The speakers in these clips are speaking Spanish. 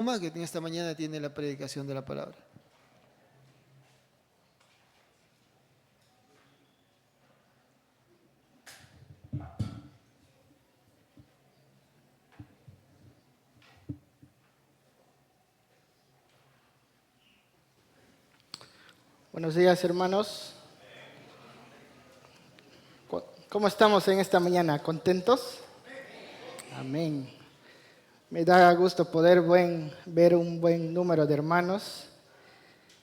Que en esta mañana tiene la predicación de la palabra. Buenos días, hermanos. ¿Cómo estamos en esta mañana? ¿Contentos? Amén. Me da gusto poder ver un buen número de hermanos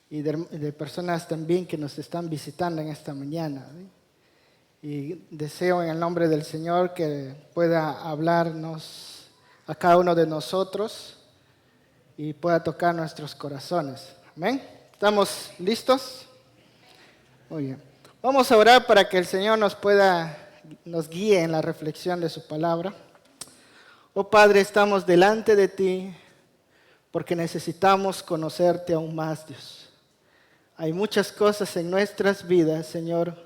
y de personas también que nos están visitando en esta mañana. Y deseo en el nombre del Señor que pueda hablarnos a cada uno de nosotros y pueda tocar nuestros corazones. Amén. ¿Estamos listos? Muy bien. Vamos a orar para que el Señor nos guíe en la reflexión de su palabra. Oh Padre, estamos delante de ti porque necesitamos conocerte aún más, Dios. Hay muchas cosas en nuestras vidas, Señor,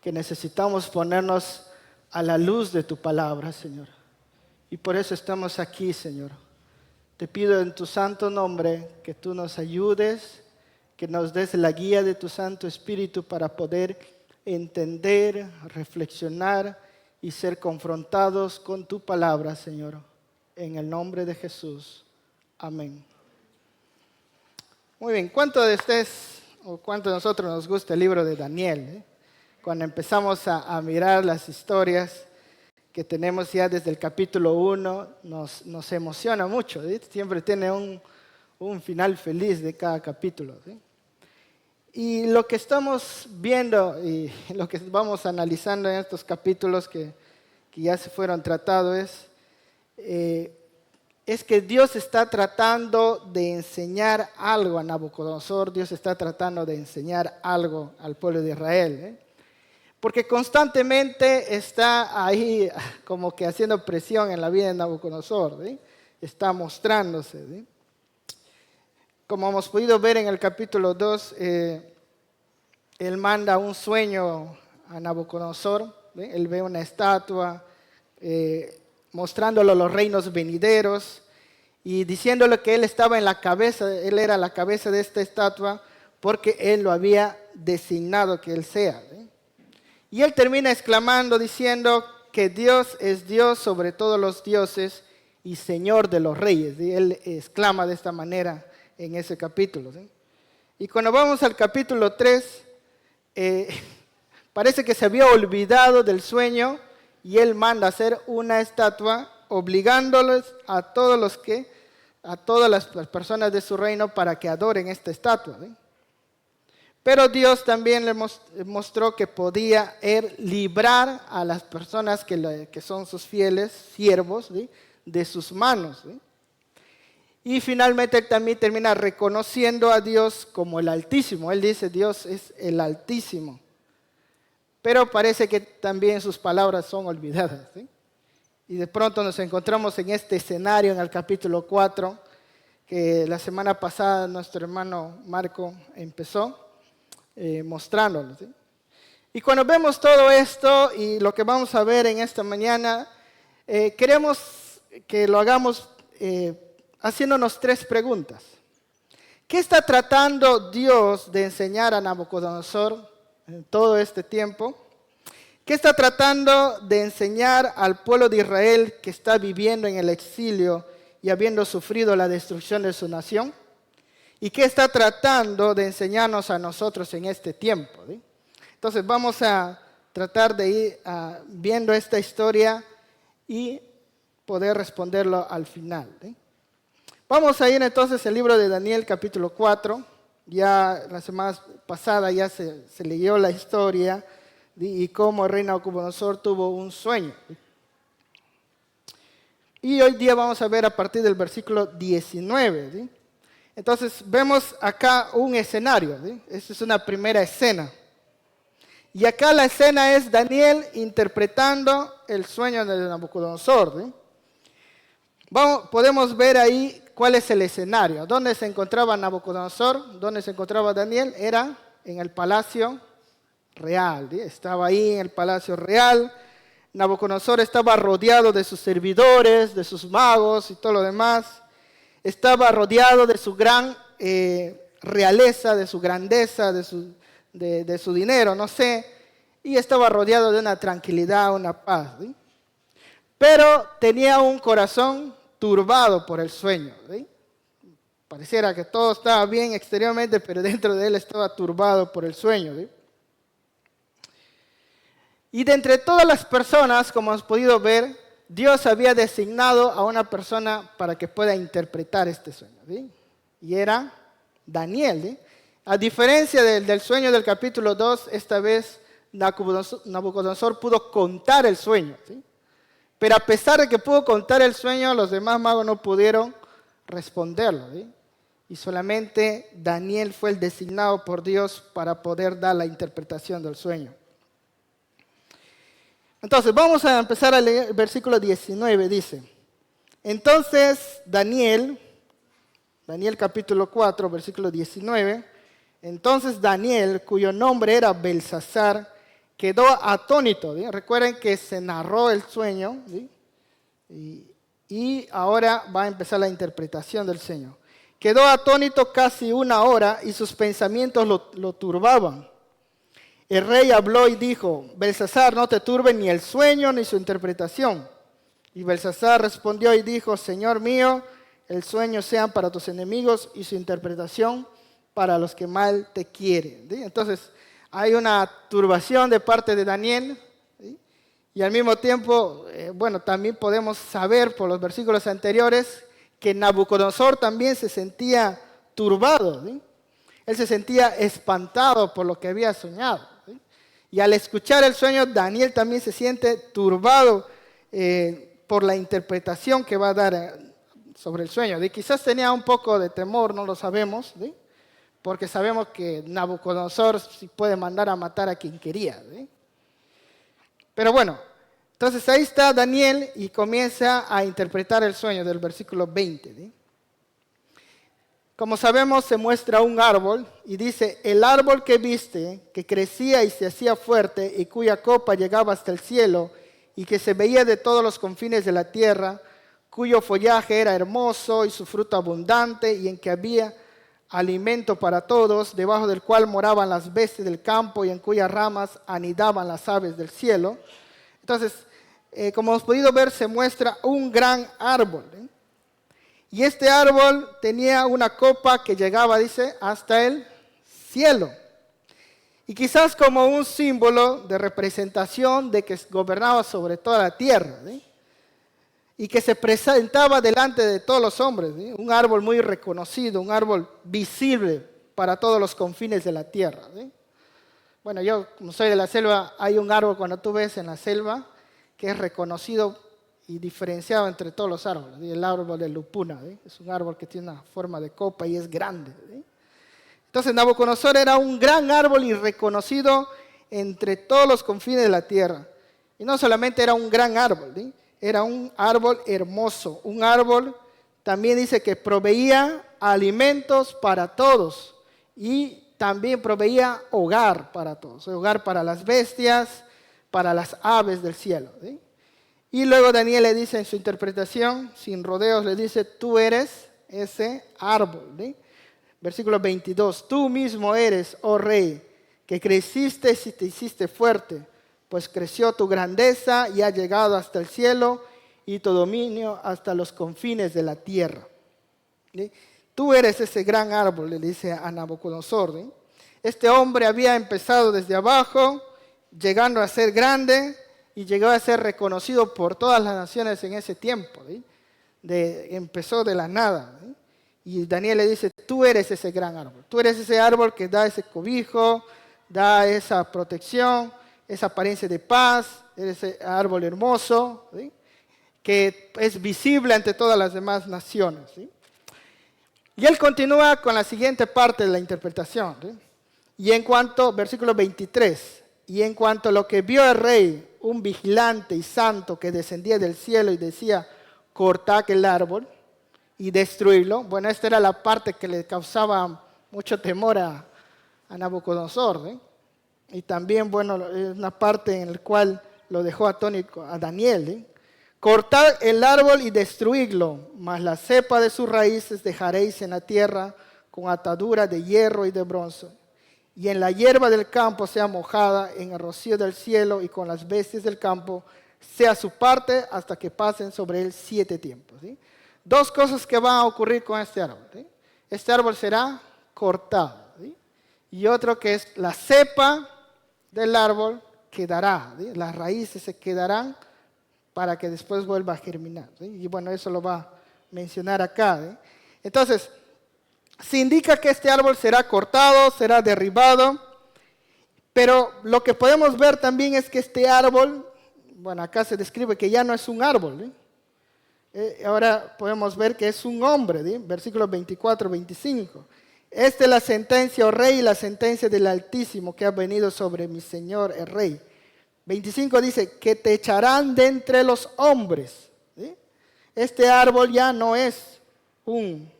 que necesitamos ponernos a la luz de tu palabra, Señor. Y por eso estamos aquí, Señor. Te pido en tu santo nombre que tú nos ayudes, que nos des la guía de tu Santo Espíritu para poder entender, reflexionar y ser confrontados con tu palabra, Señor. En el nombre de Jesús. Amén. Muy bien, ¿cuántos de ustedes o cuántos de nosotros nos gusta el libro de Daniel? Cuando empezamos a mirar las historias que tenemos ya desde el capítulo 1, nos emociona mucho. ¿Sí? Siempre tiene un final feliz de cada capítulo. ¿Sí? Y lo que estamos viendo y lo que vamos analizando en estos capítulos que ya se fueron tratados es que Dios está tratando de enseñar algo a Nabucodonosor, Dios está tratando de enseñar algo al pueblo de Israel. Porque constantemente está ahí como que haciendo presión en la vida de Nabucodonosor, ¿sí? Está mostrándose, ¿sí? Como hemos podido ver en el capítulo 2, él manda un sueño a Nabucodonosor, ¿sí? Él ve una estatua mostrándole los reinos venideros y diciéndole que él estaba en la cabeza, él era la cabeza de esta estatua porque él lo había designado que él sea. ¿Sí? Y él termina exclamando diciendo que Dios es Dios sobre todos los dioses y Señor de los reyes. ¿Sí? Él exclama de esta manera en ese capítulo. ¿Sí? Y cuando vamos al capítulo 3, parece que se había olvidado del sueño y él manda a hacer una estatua obligándoles a todas las personas de su reino para que adoren esta estatua. ¿Sí? Pero Dios también le mostró que podía librar a las personas que son sus fieles siervos, ¿sí? De sus manos. ¿Sí? Y finalmente él también termina reconociendo a Dios como el Altísimo. Él dice, Dios es el Altísimo. Pero parece que también sus palabras son olvidadas. ¿Sí? Y de pronto nos encontramos en este escenario en el capítulo 4, que la semana pasada nuestro hermano Marco empezó mostrándolo. ¿Sí? Y cuando vemos todo esto y lo que vamos a ver en esta mañana, queremos que lo hagamos haciéndonos 3 preguntas. ¿Qué está tratando Dios de enseñar a Nabucodonosor en todo este tiempo? ¿Qué está tratando de enseñar al pueblo de Israel que está viviendo en el exilio y habiendo sufrido la destrucción de su nación? ¿Y qué está tratando de enseñarnos a nosotros en este tiempo? ¿Sí? Entonces vamos a tratar de ir viendo esta historia y poder responderlo al final. ¿Sí? Vamos a ir entonces al libro de Daniel capítulo 4. Ya la semana pasada ya se leyó la historia y cómo el rey Nabucodonosor tuvo un sueño. Y hoy día vamos a ver a partir del versículo 19. ¿Sí? Entonces vemos acá un escenario. ¿Sí? Esta es una primera escena. Y acá la escena es Daniel interpretando el sueño de Nabucodonosor. ¿Sí? Podemos ver ahí cuál es el escenario. ¿Dónde se encontraba Nabucodonosor? ¿Dónde se encontraba Daniel? Era en el palacio real. ¿Sí? Estaba ahí en el palacio real. Nabucodonosor estaba rodeado de sus servidores, de sus magos y todo lo demás. Estaba rodeado de su gran realeza, de su grandeza, de su dinero, no sé, y estaba rodeado de una tranquilidad, una paz. ¿Sí? Pero tenía un corazón turbado por el sueño. ¿Sí? Pareciera que todo estaba bien exteriormente, pero dentro de él estaba turbado por el sueño. ¿Sí? Y de entre todas las personas, como hemos podido ver, Dios había designado a una persona para que pueda interpretar este sueño. ¿Sí? Y era Daniel. ¿Sí? A diferencia del sueño del capítulo 2, esta vez Nabucodonosor pudo contar el sueño. ¿Sí? Pero a pesar de que pudo contar el sueño, los demás magos no pudieron responderlo. ¿Sí? Y solamente Daniel fue el designado por Dios para poder dar la interpretación del sueño. Entonces, vamos a empezar a leer el versículo 19, dice. Entonces, Daniel capítulo 4, versículo 19. Entonces Daniel, cuyo nombre era Belsasar, quedó atónito. ¿Sí? Recuerden que se narró el sueño, ¿sí? y ahora va a empezar la interpretación del sueño. Quedó atónito casi 1 hora y sus pensamientos lo turbaban. El rey habló y dijo, Belsasar, no te turbe ni el sueño ni su interpretación. Y Belsasar respondió y dijo, Señor mío, el sueño sean para tus enemigos y su interpretación para los que mal te quieren. ¿Sí? Entonces, hay una turbación de parte de Daniel. ¿Sí? Y al mismo tiempo, también podemos saber por los versículos anteriores que Nabucodonosor también se sentía turbado. ¿Sí? Él se sentía espantado por lo que había soñado. ¿Sí? Y al escuchar el sueño, Daniel también se siente turbado por la interpretación que va a dar sobre el sueño. Y quizás tenía un poco de temor, no lo sabemos, ¿sí? Porque sabemos que Nabucodonosor sí puede mandar a matar a quien quería. ¿Sí? Pero bueno, entonces ahí está Daniel y comienza a interpretar el sueño del versículo 20. ¿Sí? Como sabemos, se muestra un árbol y dice, el árbol que viste, que crecía y se hacía fuerte y cuya copa llegaba hasta el cielo y que se veía de todos los confines de la tierra, cuyo follaje era hermoso y su fruto abundante y en que había alimento para todos, debajo del cual moraban las bestias del campo y en cuyas ramas anidaban las aves del cielo. Entonces, como hemos podido ver, se muestra un gran árbol. ¿Eh? Y este árbol tenía una copa que llegaba, dice, hasta el cielo. Y quizás como un símbolo de representación de que gobernaba sobre toda la tierra. ¿Sí? Y que se presentaba delante de todos los hombres. ¿Sí? Un árbol muy reconocido, un árbol visible para todos los confines de la tierra. ¿Sí? Bueno, yo como soy de la selva, hay un árbol cuando tú ves en la selva que es reconocido y diferenciado entre todos los árboles. ¿Sí? El árbol de lupuna, ¿sí? Es un árbol que tiene una forma de copa y es grande. ¿Sí? Entonces Nabucodonosor era un gran árbol y reconocido entre todos los confines de la tierra. Y no solamente era un gran árbol, ¿sí? Era un árbol hermoso, un árbol también dice que proveía alimentos para todos y también proveía hogar para todos, hogar para las bestias, para las aves del cielo. ¿Sí? Y luego Daniel le dice en su interpretación, sin rodeos, le dice, tú eres ese árbol. ¿Sí? Versículo 22, tú mismo eres, oh rey, que creciste y te hiciste fuerte, pues creció tu grandeza y ha llegado hasta el cielo y tu dominio hasta los confines de la tierra. ¿Sí? Tú eres ese gran árbol, le dice a Nabucodonosor. ¿Sí? Este hombre había empezado desde abajo, llegando a ser grande y llegó a ser reconocido por todas las naciones en ese tiempo. ¿Sí? Empezó de la nada. ¿Sí? Y Daniel le dice, tú eres ese gran árbol. Tú eres ese árbol que da ese cobijo, da esa protección, esa apariencia de paz, eres ese árbol hermoso, ¿sí? Que es visible ante todas las demás naciones. ¿Sí? Y él continúa con la siguiente parte de la interpretación. ¿Sí? Y en cuanto, versículo 23, y en cuanto a lo que vio el rey, un vigilante y santo que descendía del cielo y decía, cortad el árbol y destruirlo. Bueno, esta era la parte que le causaba mucho temor a Nabucodonosor. ¿Sí? Y también, bueno, es una parte en la cual lo dejó atónito a Daniel. ¿Sí? cortad el árbol y destruidlo, mas la cepa de sus raíces dejaréis en la tierra con atadura de hierro y de bronce. Y en la hierba del campo sea mojada, en el rocío del cielo y con las bestias del campo sea su parte hasta que pasen sobre él 7 tiempos. ¿Sí? 2 cosas que van a ocurrir con este árbol. ¿Sí? Este árbol será cortado. ¿Sí? Y otro que es la cepa del árbol quedará. ¿Sí? Las raíces se quedarán para que después vuelva a germinar. ¿Sí? Y bueno, eso lo va a mencionar acá. ¿Sí? Entonces, se indica que este árbol será cortado, será derribado, pero lo que podemos ver también es que este árbol, bueno, acá se describe que ya no es un árbol. Ahora podemos ver que es un hombre, ¿sí? Versículos 24, 25. Esta es la sentencia, oh rey, y la sentencia del Altísimo que ha venido sobre mi señor el rey. 25 dice, que te echarán de entre los hombres. ¿Sí? Este árbol ya no es un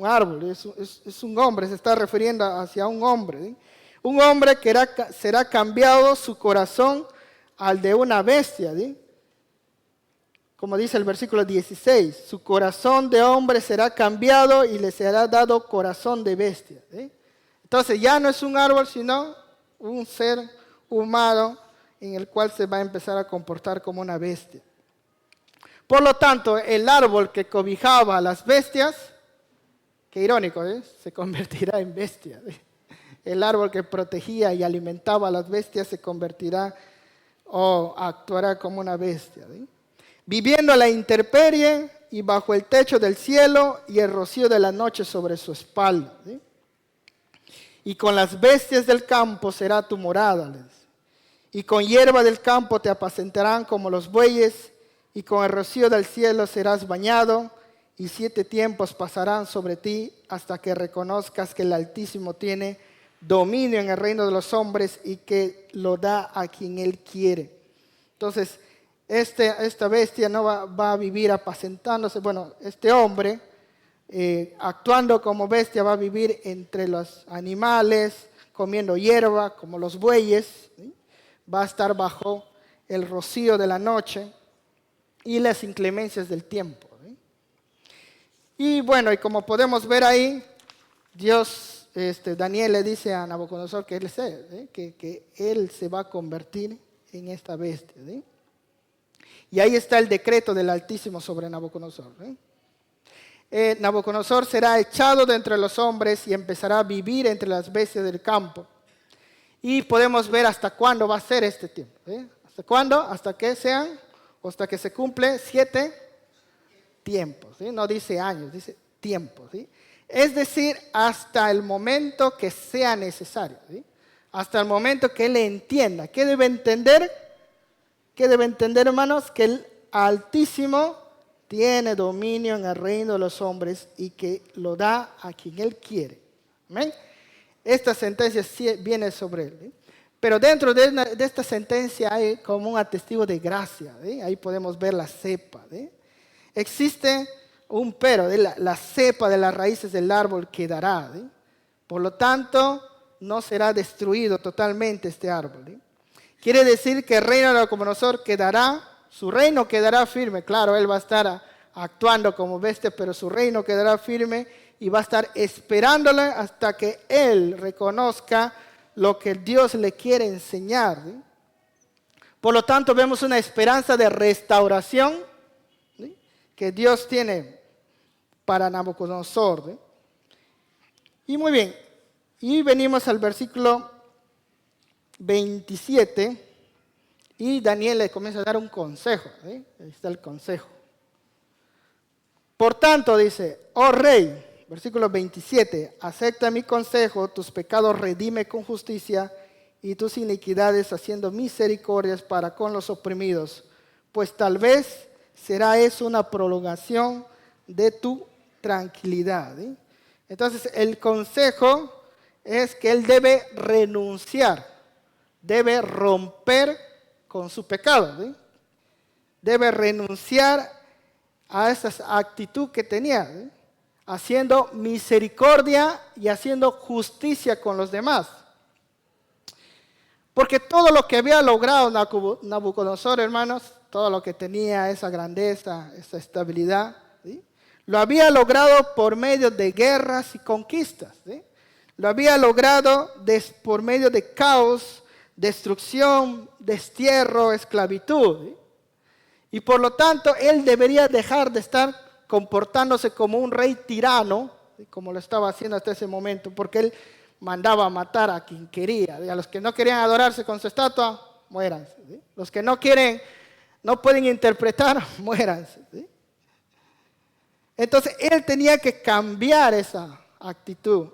árbol, es un hombre, se está refiriendo hacia un hombre. ¿Sí? Un hombre que será cambiado su corazón al de una bestia. ¿Sí? Como dice el versículo 16, su corazón de hombre será cambiado y le será dado corazón de bestia. ¿Sí? Entonces ya no es un árbol, sino un ser humano en el cual se va a empezar a comportar como una bestia. Por lo tanto, el árbol que cobijaba a las bestias, qué irónico, se convertirá en bestia. El árbol que protegía y alimentaba a las bestias se convertirá o actuará como una bestia. Viviendo a la intemperie y bajo el techo del cielo y el rocío de la noche sobre su espalda. Y con las bestias del campo será tu morada. Y con hierba del campo te apacentarán como los bueyes, y con el rocío del cielo serás bañado. Y 7 tiempos pasarán sobre ti hasta que reconozcas que el Altísimo tiene dominio en el reino de los hombres y que lo da a quien Él quiere. Entonces, esta bestia no va a vivir apacentándose. Bueno, este hombre, actuando como bestia, va a vivir entre los animales, comiendo hierba como los bueyes. ¿Sí? Va a estar bajo el rocío de la noche y las inclemencias del tiempo. Y bueno, y como podemos ver ahí, Dios, Daniel le dice a Nabucodonosor que él se va a convertir en esta bestia. ¿Sí? Y ahí está el decreto del Altísimo sobre Nabucodonosor. ¿Sí? Nabucodonosor será echado de entre los hombres y empezará a vivir entre las bestias del campo. Y podemos ver hasta cuándo va a ser este tiempo. ¿Sí? ¿Hasta cuándo? Hasta que se cumple 7 tiempos, ¿sí? No dice años, dice tiempos, ¿sí? Es decir, hasta el momento que sea necesario, ¿sí? Hasta el momento que él entienda. ¿Qué debe entender? ¿Qué debe entender, hermanos? Que el Altísimo tiene dominio en el reino de los hombres y que lo da a quien él quiere. ¿Amén? Esta sentencia viene sobre él, ¿sí? Pero dentro de esta sentencia hay como un atestigo de gracia, ¿sí? Ahí podemos ver la cepa, ¿sí? Existe un pero, la cepa de las raíces del árbol quedará. ¿Sí? Por lo tanto, no será destruido totalmente este árbol. ¿Sí? Quiere decir que el reino de Nabucodonosor quedará, su reino quedará firme. Claro, él va a estar actuando como bestia, pero su reino quedará firme y va a estar esperándole hasta que él reconozca lo que Dios le quiere enseñar. ¿Sí? Por lo tanto, vemos una esperanza de restauración que Dios tiene para Nabucodonosor. ¿Sí? Y muy bien, y venimos al versículo 27, y Daniel le comienza a dar un consejo. ¿Sí? Ahí está el consejo. Por tanto, dice, oh rey, versículo 27, acepta mi consejo, tus pecados redime con justicia, y tus iniquidades haciendo misericordias para con los oprimidos, pues tal vez será eso una prolongación de tu tranquilidad. ¿Sí? Entonces, el consejo es que él debe renunciar, debe romper con su pecado. ¿Sí? Debe renunciar a esa actitud que tenía, ¿sí? Haciendo misericordia y haciendo justicia con los demás. Porque todo lo que había logrado Nabucodonosor, hermanos, todo lo que tenía, esa grandeza, esa estabilidad, ¿sí? Lo había logrado por medio de guerras y conquistas, ¿sí? Lo había logrado por medio de caos, destrucción, destierro, esclavitud, ¿sí? Y por lo tanto, él debería dejar de estar comportándose como un rey tirano, ¿sí? Como lo estaba haciendo hasta ese momento, porque él mandaba a matar a quien quería. ¿Sí? A los que no querían adorarse con su estatua, muéranse, ¿sí? Los que no pueden interpretar, muéranse, ¿sí? Entonces, él tenía que cambiar esa actitud.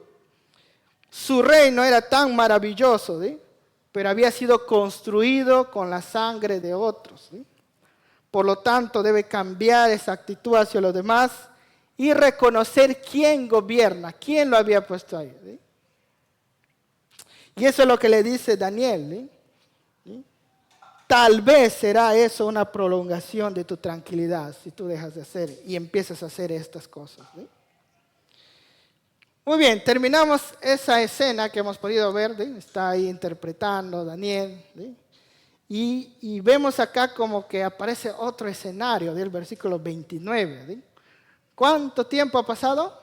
Su reino era tan maravilloso, ¿sí? Pero había sido construido con la sangre de otros, ¿sí? Por lo tanto, debe cambiar esa actitud hacia los demás y reconocer quién gobierna, quién lo había puesto ahí, ¿sí? Y eso es lo que le dice Daniel, ¿sí? Tal vez será eso una prolongación de tu tranquilidad si tú dejas de hacer y empiezas a hacer estas cosas, ¿sí? Muy bien, terminamos esa escena que hemos podido ver, ¿sí? Está ahí interpretando Daniel, ¿sí? Y vemos acá como que aparece otro escenario del versículo 29. ¿Sí? ¿Cuánto tiempo ha pasado?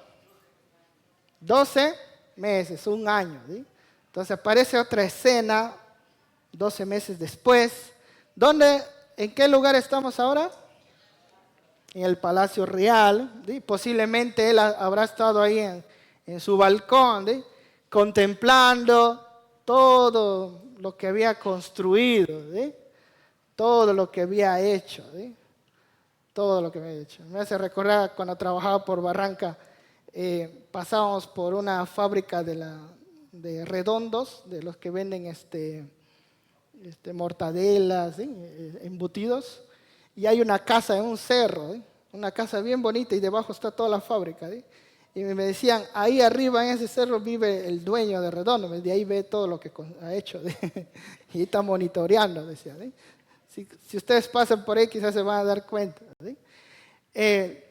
12 meses, un año. ¿Sí? Entonces aparece otra escena 12 meses después. ¿En qué lugar estamos ahora? En el Palacio Real. ¿Sí? Posiblemente él habrá estado ahí en su balcón, ¿sí? Contemplando todo lo que había construido, ¿sí? Todo lo que había hecho, ¿sí? Todo lo que había hecho. Me hace recordar cuando trabajaba por Barranca, pasábamos por una fábrica de redondos, de los que venden mortadelas, ¿sí? Embutidos, y hay una casa en un cerro, ¿sí? Una casa bien bonita y debajo está toda la fábrica, ¿sí? Y me decían, ahí arriba en ese cerro vive el dueño de Redondo, de ahí ve todo lo que ha hecho, ¿sí? Y está monitoreando, decía, ¿sí? Si ustedes pasan por ahí quizás se van a dar cuenta, ¿sí?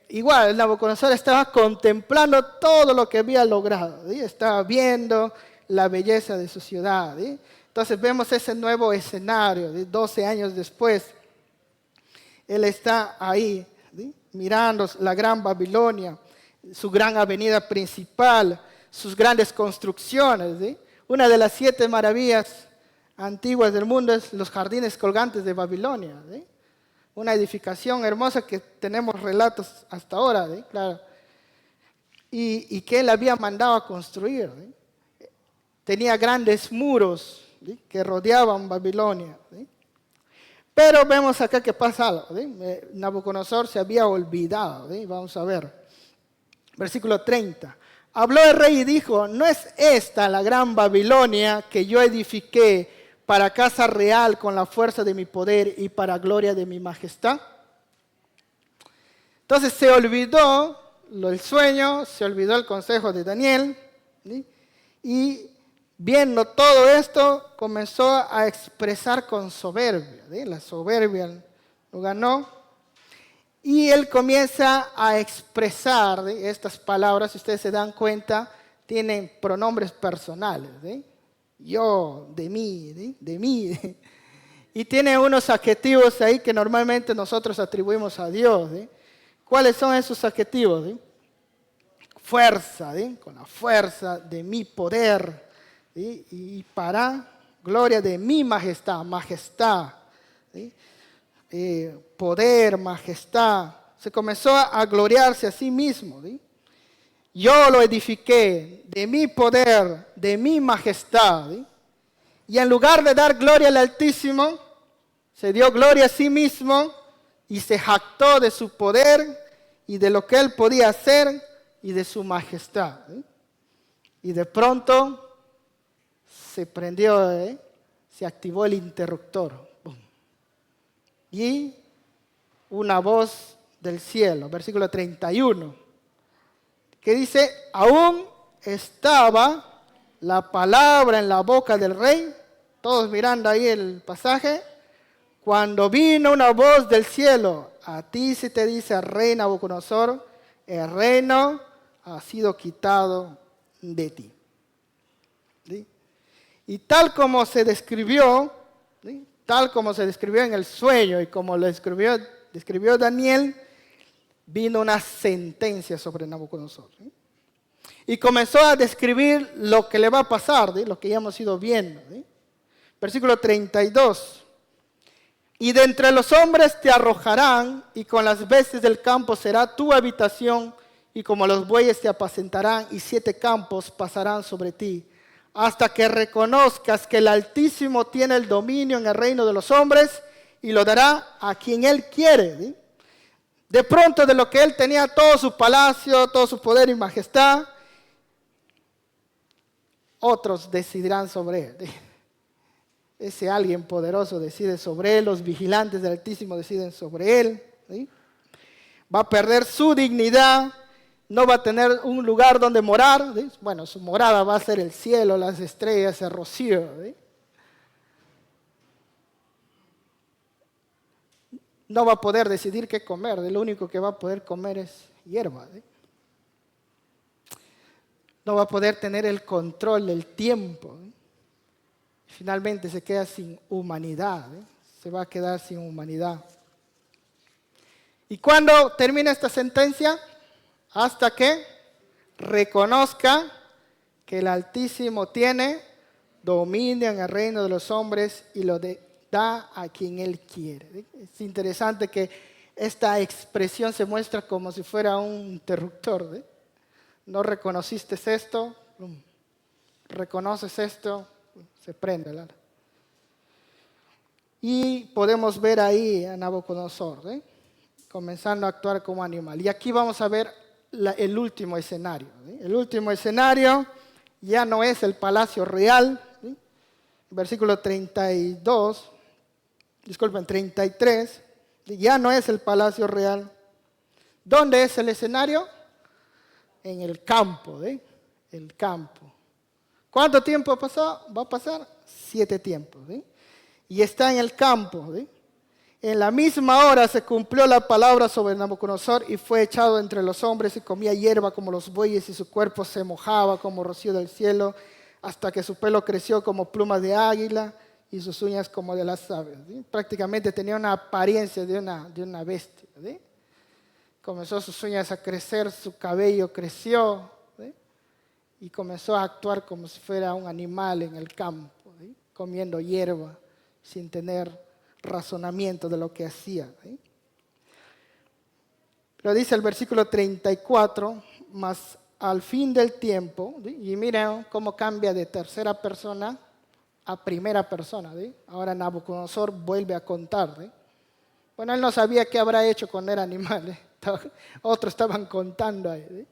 Igual, Nabucodonosor estaba contemplando todo lo que había logrado, ¿sí? Estaba viendo la belleza de su ciudad, ¿sí? Entonces vemos ese nuevo escenario, ¿sí? 12 años después, él está ahí, ¿sí? Mirando la gran Babilonia, su gran avenida principal, sus grandes construcciones, ¿sí? Una de las 7 maravillas antiguas del mundo es los jardines colgantes de Babilonia, ¿sí? Una edificación hermosa que tenemos relatos hasta ahora, ¿sí? Claro. Y que él había mandado a construir, ¿sí? Tenía grandes muros, ¿sí? Que rodeaban Babilonia, ¿sí? Pero vemos acá que pasa algo, ¿sí? Nabucodonosor se había olvidado, ¿sí? Vamos a ver. Versículo 30. Habló el rey y dijo, ¿no es esta la gran Babilonia que yo edifiqué para casa real con la fuerza de mi poder y para gloria de mi majestad? Entonces se olvidó el sueño, se olvidó el consejo de Daniel, ¿sí? Y viendo todo esto comenzó a expresar con soberbia, ¿sí? La soberbia lo ganó. Y él comienza a expresar, ¿sí? Estas palabras, si ustedes se dan cuenta, tienen pronombres personales, ¿sí? Yo, de mí, ¿sí? De mí. Y tiene unos adjetivos ahí que normalmente nosotros atribuimos a Dios, ¿sí? ¿Cuáles son esos adjetivos? ¿Sí? Fuerza, ¿sí? Con la fuerza de mi poder, ¿sí? Y para gloria de mi majestad, ¿sí? Poder, majestad. Se comenzó a gloriarse a sí mismo, ¿sí? Yo lo edifiqué de mi poder, de mi majestad, ¿sí? Y en lugar de dar gloria al Altísimo, se dio gloria a sí mismo y se jactó de su poder y de lo que él podía hacer y de su majestad, ¿sí? Y de pronto se prendió, se activó el interruptor. Y una voz del cielo, versículo 31, que dice, aún estaba la palabra en la boca del rey, todos mirando ahí el pasaje, cuando vino una voz del cielo, a ti se te dice, rey Nabucodonosor, el reino ha sido quitado de ti. ¿Sí? Y tal como se describió, ¿sí? tal como se describió en el sueño y como lo describió Daniel, vino una sentencia sobre Nabucodonosor. ¿Sí? Y comenzó a describir lo que le va a pasar, ¿sí? Lo que ya hemos ido viendo. ¿Sí? Versículo 32. Y de entre los hombres te arrojarán, y con las bestias del campo será tu habitación, y como los bueyes te apacentarán, y 7 campos pasarán sobre ti, hasta que reconozcas que el Altísimo tiene el dominio en el reino de los hombres, y lo dará a quien Él quiere. ¿Sí? De pronto, de lo que Él tenía todo su palacio, todo su poder y majestad, otros decidirán sobre Él. ¿Sí? Ese alguien poderoso decide sobre Él, los vigilantes del Altísimo deciden sobre Él. ¿Sí? Va a perder su dignidad, no va a tener un lugar donde morar. ¿Sí? Bueno, su morada va a ser el cielo, las estrellas, el rocío. ¿Sí? No va a poder decidir qué comer, lo único que va a poder comer es hierba. ¿Sí? No va a poder tener el control del tiempo. ¿Sí? Finalmente se queda sin humanidad, ¿eh? Se va a quedar sin humanidad. ¿Y cuándo termina esta sentencia? Hasta que reconozca que el Altísimo tiene dominio en el reino de los hombres y lo da a quien Él quiere. ¿Sí? Es interesante que esta expresión se muestra como si fuera un interruptor. ¿Sí? No reconociste esto, reconoces esto, se prende. ¿Verdad? Y podemos ver ahí a Nabucodonosor, ¿sí? Comenzando a actuar como animal. Y aquí vamos a ver el último escenario. ¿Sí? El último escenario ya no es el palacio real. ¿Sí? Versículo 33, ya no es el palacio real. ¿Dónde es el escenario? En el campo, ¿sí? El campo. ¿Cuánto tiempo pasó? Va a pasar 7 tiempos. ¿Sí? Y está en el campo. ¿Sí? En la misma hora se cumplió la palabra sobre Nabucodonosor y fue echado entre los hombres y comía hierba como los bueyes y su cuerpo se mojaba como rocío del cielo hasta que su pelo creció como plumas de águila y sus uñas como de las aves. ¿Sí? Prácticamente tenía una apariencia de una bestia. ¿Sí? Comenzó sus uñas a crecer, su cabello creció. ¿Sí? Y comenzó a actuar como si fuera un animal en el campo, ¿sí? Comiendo hierba sin tener razonamiento de lo que hacía. ¿Sí? Pero dice el versículo 34, mas al fin del tiempo, ¿sí? Y miren cómo cambia de tercera persona a primera persona. ¿Sí? Ahora Nabucodonosor vuelve a contar. ¿Sí? Bueno, él no sabía qué habrá hecho cuando era animal. ¿Sí? Otros estaban contando ahí. ¿Sí?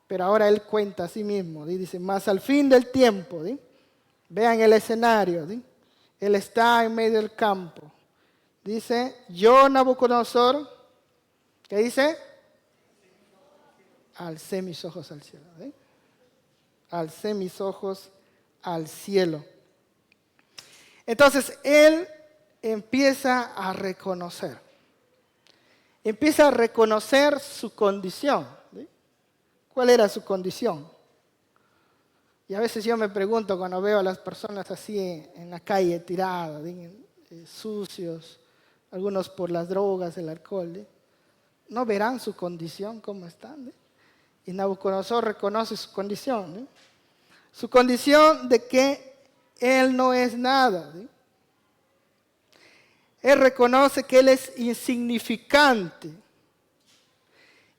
Pero ahora él cuenta a sí mismo. ¿Sí? Dice, mas al fin del tiempo, ¿sí? Vean el escenario. ¿Sí? Él está en medio del campo. Dice, yo Nabucodonosor, ¿qué dice? Alcé mis ojos al cielo. ¿Sí? Alcé mis ojos al cielo. Entonces, él empieza a reconocer. Empieza a reconocer su condición. ¿Sí? ¿Cuál era su condición? Y a veces yo me pregunto cuando veo a las personas así en la calle tiradas, sucios, algunos por las drogas, el alcohol, ¿no verán su condición cómo están? Y Nabucodonosor reconoce su condición. Su condición de que él no es nada. ¿Sí? Él reconoce que él es insignificante,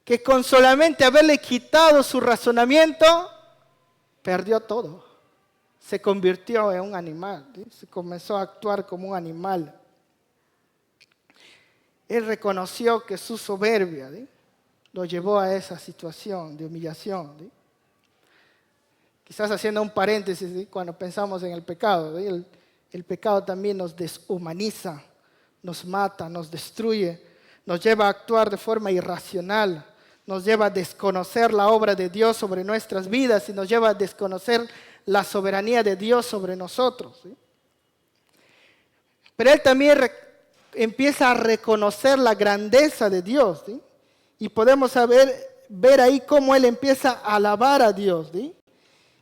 que con solamente haberle quitado su razonamiento, perdió todo. Se convirtió en un animal. ¿Sí? Se comenzó a actuar como un animal. Él reconoció que su soberbia, ¿sí? Lo llevó a esa situación de humillación. ¿Sí? Quizás haciendo un paréntesis, ¿sí? Cuando pensamos en el pecado. ¿Sí? El pecado también nos deshumaniza, nos mata, nos destruye, nos lleva a actuar de forma irracional, nos lleva a desconocer la obra de Dios sobre nuestras vidas y nos lleva a desconocer la soberanía de Dios sobre nosotros. ¿Sí? Pero él también empieza a reconocer la grandeza de Dios. ¿Sí? Y podemos ver ahí cómo él empieza a alabar a Dios. ¿Sí?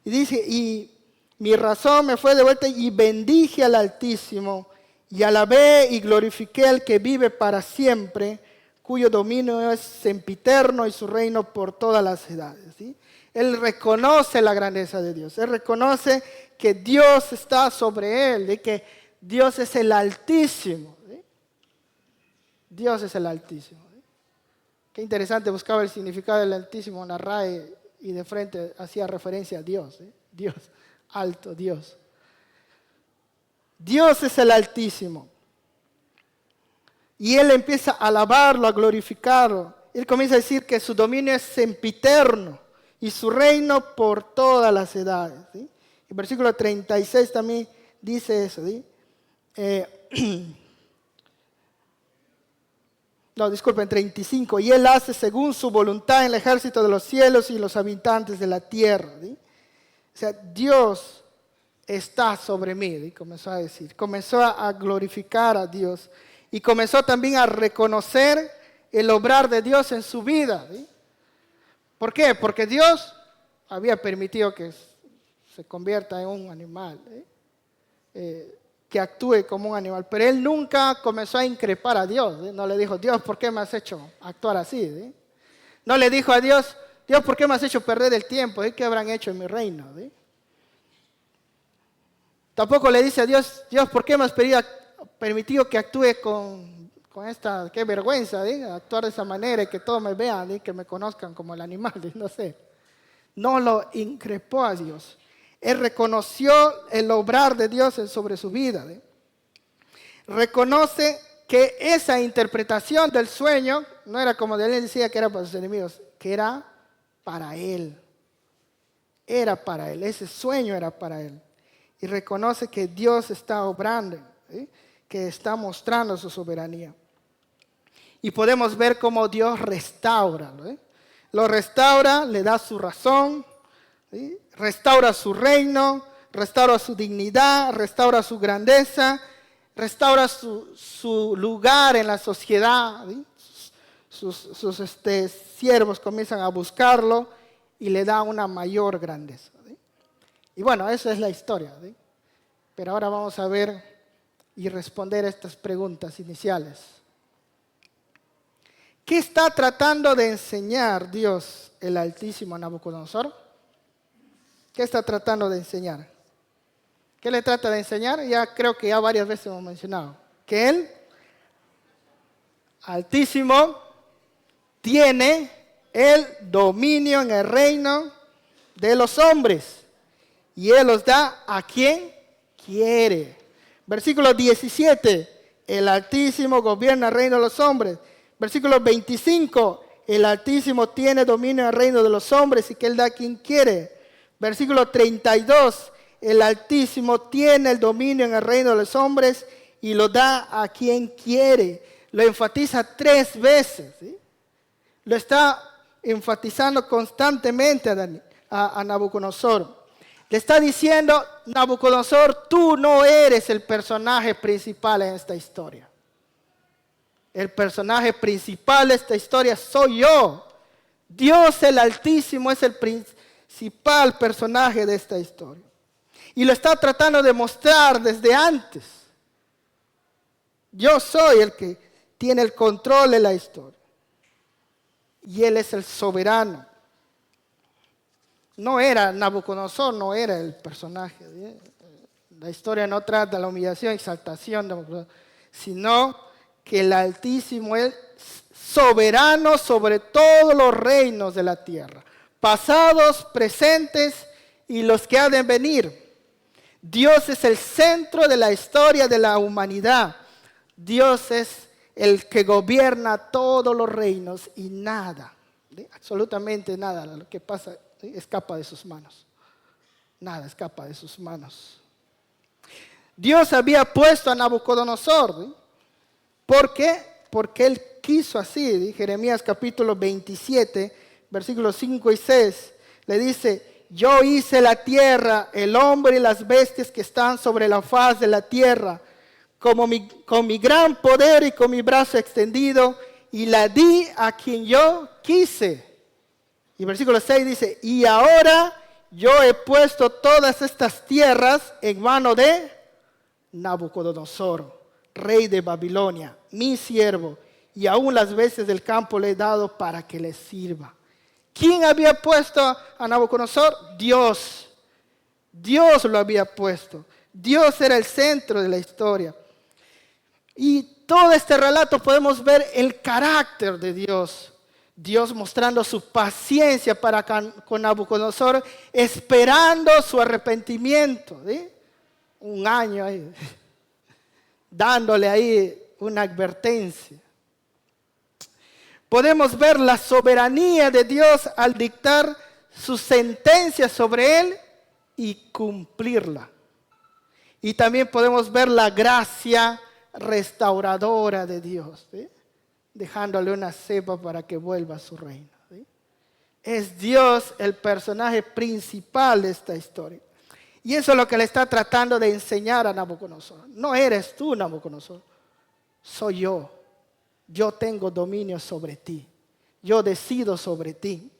Y dice, y Mi razón me fue devuelta y bendije al Altísimo, y alabé y glorifiqué al que vive para siempre, cuyo dominio es sempiterno y su reino por todas las edades. ¿Sí? Él reconoce la grandeza de Dios. Él reconoce que Dios está sobre él y que Dios es el Altísimo. ¿Sí? Dios es el Altísimo. ¿Sí? Qué interesante, buscaba el significado del Altísimo en la RAE y de frente hacía referencia a Dios. ¿Sí? Dios, alto Dios. Dios es el Altísimo. Y él empieza a alabarlo, a glorificarlo. Él comienza a decir que su dominio es sempiterno y su reino por todas las edades. ¿Sí? El versículo 36 también dice eso. ¿Sí? No, disculpen, 35. Y él hace según su voluntad en el ejército de los cielos y los habitantes de la tierra. ¿Sí? O sea, Dios está sobre mí, ¿sí? Comenzó a decir. Comenzó a glorificar a Dios. Y comenzó también a reconocer el obrar de Dios en su vida. ¿Sí? ¿Por qué? Porque Dios había permitido que se convierta en un animal, que actúe como un animal. Pero él nunca comenzó a increpar a Dios. ¿Sí? No le dijo, Dios, ¿por qué me has hecho actuar así? ¿Sí? No le dijo a Dios, Dios, ¿por qué me has hecho perder el tiempo? ¿Sí? ¿Qué habrán hecho en mi reino? ¿Sí? Tampoco le dice a Dios, Dios, ¿por qué me has permitido que actúe con esta, qué vergüenza, ¿sí? Actuar de esa manera y que todos me vean, ¿sí? Que me conozcan como el animal, ¿sí? No sé. No lo increpó a Dios. Él reconoció el obrar de Dios sobre su vida. ¿Sí? Reconoce que esa interpretación del sueño no era como él decía que era para sus enemigos, que era para él. Era para él, ese sueño era para él. Y reconoce que Dios está obrando, ¿sí? Que está mostrando su soberanía. Y podemos ver cómo Dios restaura. ¿Sí? Lo restaura, le da su razón, ¿sí? Restaura su reino, restaura su dignidad, restaura su grandeza, restaura su lugar en la sociedad. ¿Sí? Sus siervos comienzan a buscarlo y le da una mayor grandeza. ¿Sí? Y bueno, esa es la historia. ¿Sí? Pero ahora vamos a ver y responder estas preguntas iniciales. ¿Qué está tratando de enseñar Dios, el Altísimo, a Nabucodonosor? ¿Qué está tratando de enseñar? ¿Qué le trata de enseñar? Ya creo que ya varias veces hemos mencionado. Que Él, Altísimo, tiene el dominio en el reino de los hombres. Y Él los da a quien quiere. Versículo 17. El Altísimo gobierna el reino de los hombres. Versículo 25, el Altísimo tiene dominio en el reino de los hombres y que Él da a quien quiere. Versículo 32, el Altísimo tiene el dominio en el reino de los hombres y lo da a quien quiere. Lo enfatiza 3 veces. ¿Sí? Lo está enfatizando constantemente a Nabucodonosor. Le está diciendo, Nabucodonosor, tú no eres el personaje principal en esta historia. El personaje principal de esta historia soy yo. Dios el Altísimo es el principal personaje de esta historia. Y lo está tratando de mostrar desde antes. Yo soy el que tiene el control de la historia. Y Él es el soberano. No era Nabucodonosor, no era el personaje. La historia no trata de la humillación, exaltación, sino que el Altísimo es soberano sobre todos los reinos de la tierra, pasados, presentes y los que han de venir. Dios es el centro de la historia de la humanidad. Dios es el que gobierna todos los reinos y nada, absolutamente nada, lo que pasa escapa de sus manos. Nada escapa de sus manos. Dios había puesto a Nabucodonosor. ¿Por qué? Porque Él quiso así. Jeremías capítulo 27, versículos 5 y 6. Le dice, yo hice la tierra, el hombre y las bestias que están sobre la faz de la tierra, con mi gran poder y con mi brazo extendido, y la di a quien yo quise. Y versículo 6 dice, y ahora yo he puesto todas estas tierras en mano de Nabucodonosor, rey de Babilonia, mi siervo, y aún las bestias del campo le he dado para que les sirva. ¿Quién había puesto a Nabucodonosor? Dios. Dios lo había puesto. Dios era el centro de la historia. Y todo este relato podemos ver el carácter de Dios. Dios mostrando su paciencia para con Nabucodonosor, esperando su arrepentimiento. ¿Sí? Un año ahí, dándole ahí una advertencia. Podemos ver la soberanía de Dios al dictar su sentencia sobre él y cumplirla. Y también podemos ver la gracia restauradora de Dios, ¿sí? Dejándole una cepa para que vuelva a su reino. ¿Sí? Es Dios el personaje principal de esta historia. Y eso es lo que le está tratando de enseñar a Nabucodonosor. No eres tú, Nabucodonosor, soy yo. Yo tengo dominio sobre ti. Yo decido sobre ti.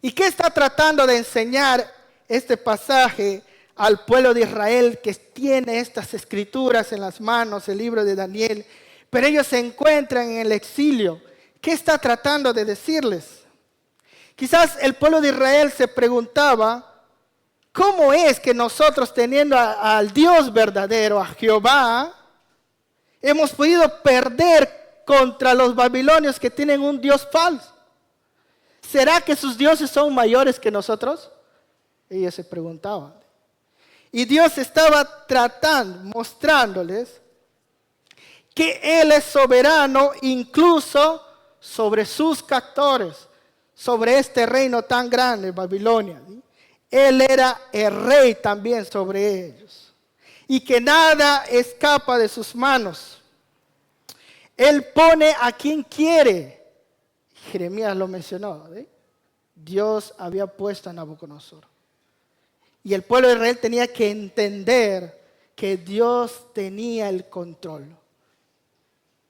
¿Y qué está tratando de enseñar este pasaje al pueblo de Israel que tiene estas escrituras en las manos, el libro de Daniel? Pero ellos se encuentran en el exilio. ¿Qué está tratando de decirles? Quizás el pueblo de Israel se preguntaba, ¿cómo es que nosotros teniendo al Dios verdadero, a Jehová, hemos podido perder contra los babilonios que tienen un Dios falso? ¿Será que sus dioses son mayores que nosotros? Ellos se preguntaban. Y Dios estaba mostrándoles que Él es soberano incluso sobre sus captores, sobre este reino tan grande, Babilonia. ¿Sí? Él era el rey también sobre ellos. Y que nada escapa de sus manos. Él pone a quien quiere. Jeremías lo mencionó. ¿Sí? Dios había puesto a Nabucodonosor. Y el pueblo de Israel tenía que entender que Dios tenía el control.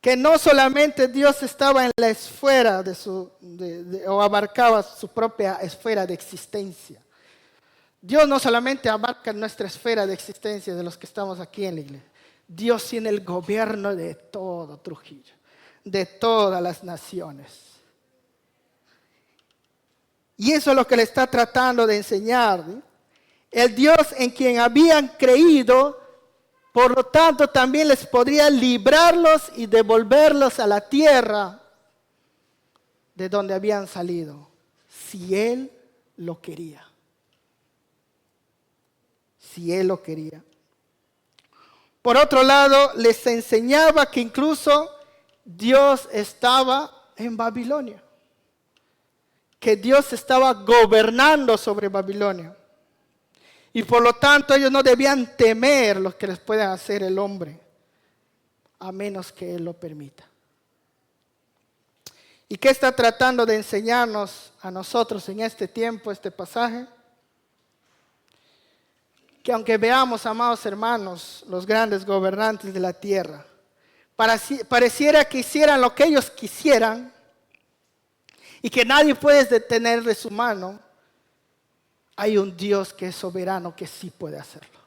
Que no solamente Dios estaba en la esfera o abarcaba su propia esfera de existencia. Dios no solamente abarca nuestra esfera de existencia de los que estamos aquí en la iglesia. Dios tiene el gobierno de todo Trujillo, de todas las naciones. Y eso es lo que le está tratando de enseñar. ¿Sí? El Dios en quien habían creído, por lo tanto también les podría librarlos y devolverlos a la tierra de donde habían salido, si Él lo quería. Si Él lo quería. Por otro lado, les enseñaba que incluso Dios estaba en Babilonia. Que Dios estaba gobernando sobre Babilonia. Y por lo tanto ellos no debían temer lo que les pueda hacer el hombre, a menos que Él lo permita. ¿Y qué está tratando de enseñarnos a nosotros en este tiempo, este pasaje? Que aunque veamos, amados hermanos, los grandes gobernantes de la tierra, pareciera que hicieran lo que ellos quisieran y que nadie puede detener de su mano, hay un Dios que es soberano que sí puede hacerlo.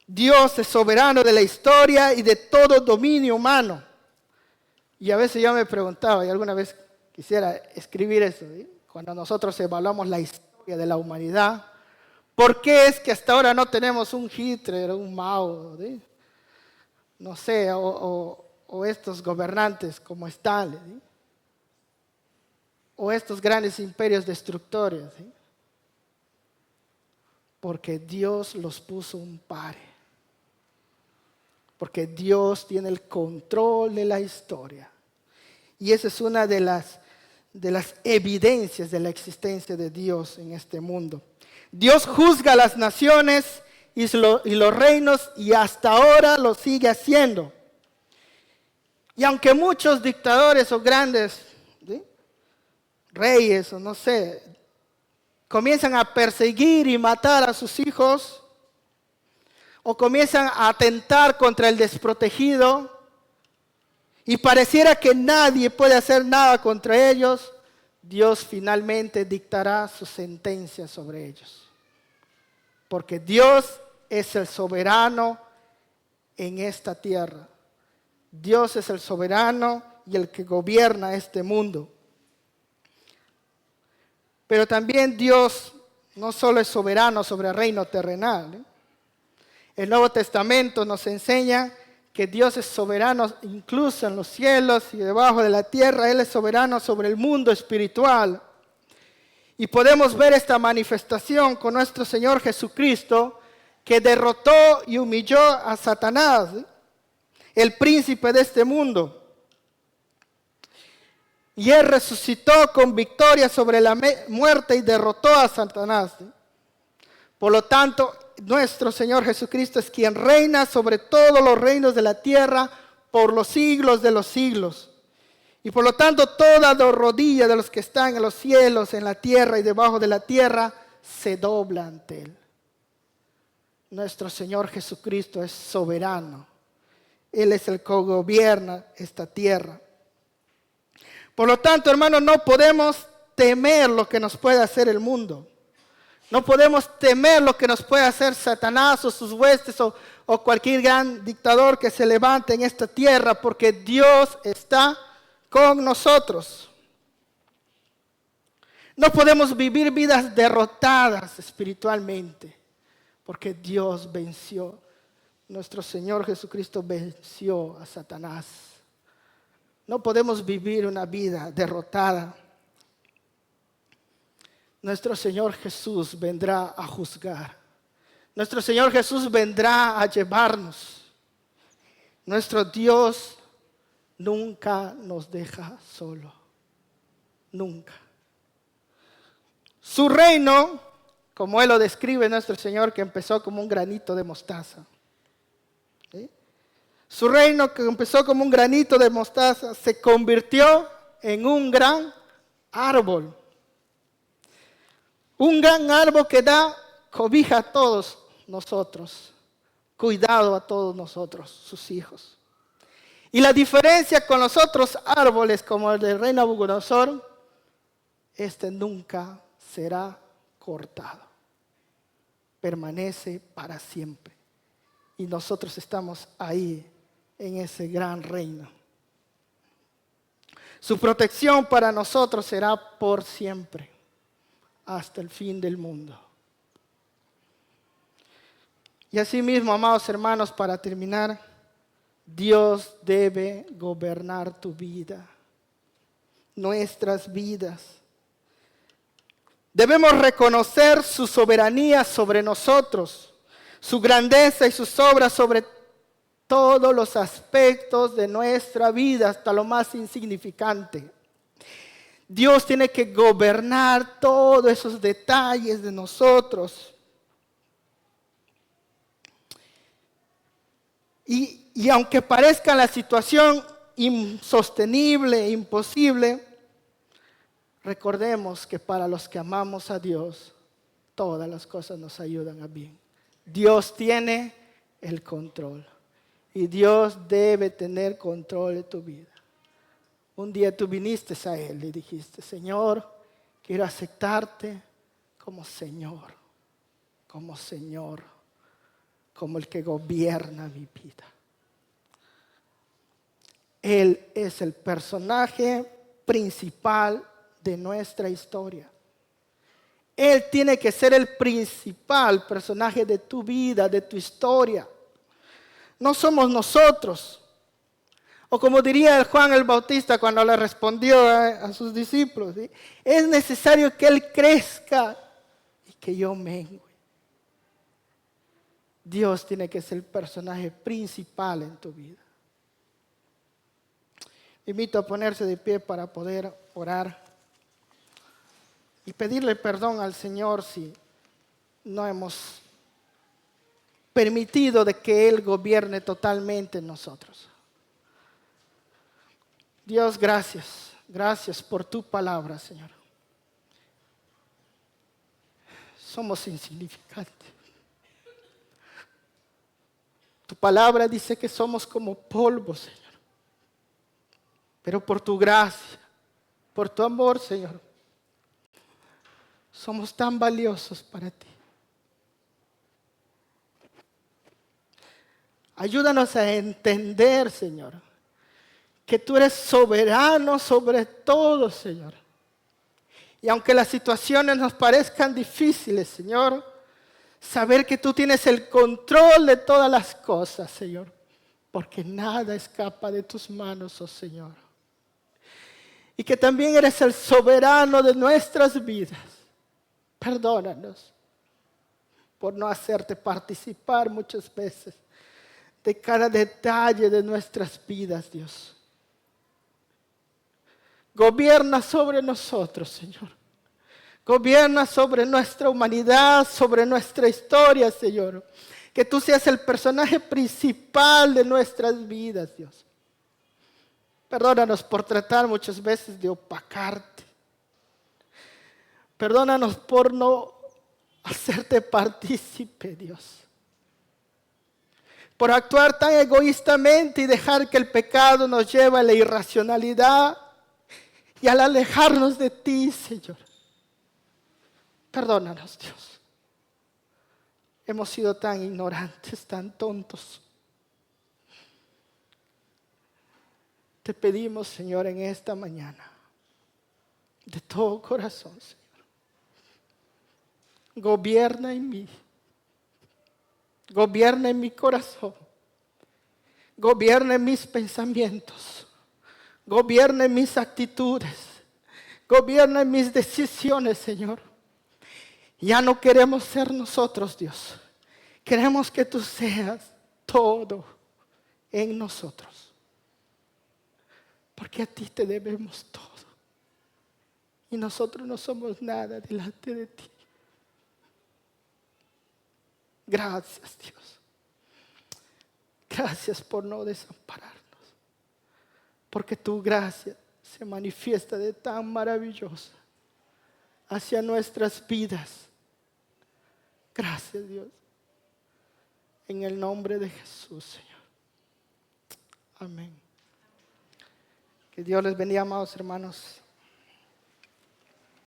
Dios es soberano de la historia y de todo dominio humano. Y a veces yo me preguntaba, y alguna vez quisiera escribir eso, ¿sí? Cuando nosotros evaluamos la historia de la humanidad, ¿por qué es que hasta ahora no tenemos un Hitler, un Mao, ¿sí? No sé, o estos gobernantes como Stalin, ¿sí? O estos grandes imperios destructores? ¿Sí? Porque Dios los puso un pare. Porque Dios tiene el control de la historia. Y esa es una de las evidencias de la existencia de Dios en este mundo. Dios juzga a las naciones y los reinos y hasta ahora lo sigue haciendo. Y aunque muchos dictadores o grandes, ¿sí? Reyes o no sé, comienzan a perseguir y matar a sus hijos, o comienzan a atentar contra el desprotegido, y pareciera que nadie puede hacer nada contra ellos, Dios finalmente dictará su sentencia sobre ellos. Porque Dios es el soberano en esta tierra. Dios es el soberano y el que gobierna este mundo. Pero también Dios no solo es soberano sobre el reino terrenal. El Nuevo Testamento nos enseña que Dios es soberano incluso en los cielos y debajo de la tierra. Él es soberano sobre el mundo espiritual. Y podemos ver esta manifestación con nuestro Señor Jesucristo, que derrotó y humilló a Satanás, el príncipe de este mundo. Y Él resucitó con victoria sobre la muerte y derrotó a Satanás. Por lo tanto, nuestro Señor Jesucristo es quien reina sobre todos los reinos de la tierra por los siglos de los siglos. Y por lo tanto, toda rodilla de los que están en los cielos, en la tierra y debajo de la tierra, se dobla ante Él. Nuestro Señor Jesucristo es soberano. Él es el que gobierna esta tierra. Por lo tanto, hermanos, no podemos temer lo que nos puede hacer el mundo. No podemos temer lo que nos puede hacer Satanás o sus huestes o cualquier gran dictador que se levante en esta tierra, porque Dios está con nosotros. No podemos vivir vidas derrotadas espiritualmente, porque Dios venció. Nuestro Señor Jesucristo venció a Satanás. No podemos vivir una vida derrotada. Nuestro Señor Jesús vendrá a juzgar. Nuestro Señor Jesús vendrá a llevarnos. Nuestro Dios nunca nos deja solo. Nunca. Su reino, como Él lo describe nuestro Señor, que empezó como un granito de mostaza. ¿Sí? Su reino, que empezó como un granito de mostaza, se convirtió en un gran árbol. Un gran árbol que da cobija a todos nosotros, cuidado a todos nosotros, sus hijos. Y la diferencia con los otros árboles, como el del rey Nabucodonosor, este nunca será cortado. Permanece para siempre. Y nosotros estamos ahí, en ese gran reino. Su protección para nosotros será por siempre, hasta el fin del mundo. Y asimismo, amados hermanos, para terminar, Dios debe gobernar tu vida, nuestras vidas. Debemos reconocer su soberanía sobre nosotros, su grandeza y sus obras sobre todos los aspectos de nuestra vida, hasta lo más insignificante. Dios tiene que gobernar todos esos detalles de nosotros. Y aunque parezca la situación insostenible, imposible, recordemos que para los que amamos a Dios, todas las cosas nos ayudan a bien. Dios tiene el control. Y Dios debe tener control de tu vida. Un día tú viniste a Él y dijiste: Señor, quiero aceptarte como Señor, como el que gobierna mi vida. Él es el personaje principal de nuestra historia. Él tiene que ser el principal personaje de tu vida, de tu historia. No somos nosotros. O como diría Juan el Bautista cuando le respondió a sus discípulos, ¿sí? Es necesario que Él crezca y que yo mengue. Dios tiene que ser el personaje principal en tu vida. Invito a ponerse de pie para poder orar y pedirle perdón al Señor si no hemos permitido de que Él gobierne totalmente en nosotros. Dios, gracias. Gracias por tu palabra, Señor. Somos insignificantes. Tu palabra dice que somos como polvo, Señor. Pero por tu gracia, por tu amor, Señor, Somos tan valiosos para ti. Ayúdanos a entender, Señor, que tú eres soberano sobre todo, Señor. Y aunque las situaciones nos parezcan difíciles, Señor, saber que tú tienes el control de todas las cosas, Señor, porque nada escapa de tus manos, oh Señor. Y que también eres el soberano de nuestras vidas. Perdónanos por no hacerte participar muchas veces de cada detalle de nuestras vidas, Dios. Gobierna sobre nosotros, Señor. Gobierna sobre nuestra humanidad, sobre nuestra historia, Señor. Que tú seas el personaje principal de nuestras vidas, Dios. Perdónanos por tratar muchas veces de opacarte. Perdónanos por no hacerte partícipe, Dios. Por actuar tan egoístamente y dejar que el pecado nos lleve a la irracionalidad y al alejarnos de ti, Señor. Perdónanos, Dios. Hemos sido tan ignorantes, tan tontos. Te pedimos, Señor, en esta mañana, de todo corazón, Señor. Gobierna en mí. Gobierna en mi corazón. Gobierna en mis pensamientos. Gobierna en mis actitudes. Gobierna en mis decisiones, Señor. Ya no queremos ser nosotros, Dios. Queremos que tú seas todo en nosotros. Porque a ti te debemos todo. Y nosotros no somos nada delante de ti. Gracias, Dios. Gracias por no desampararnos. Porque tu gracia se manifiesta de tan maravillosa hacia nuestras vidas. Gracias, Dios. En el nombre de Jesús, Señor. Amén. Que Dios les bendiga, amados hermanos.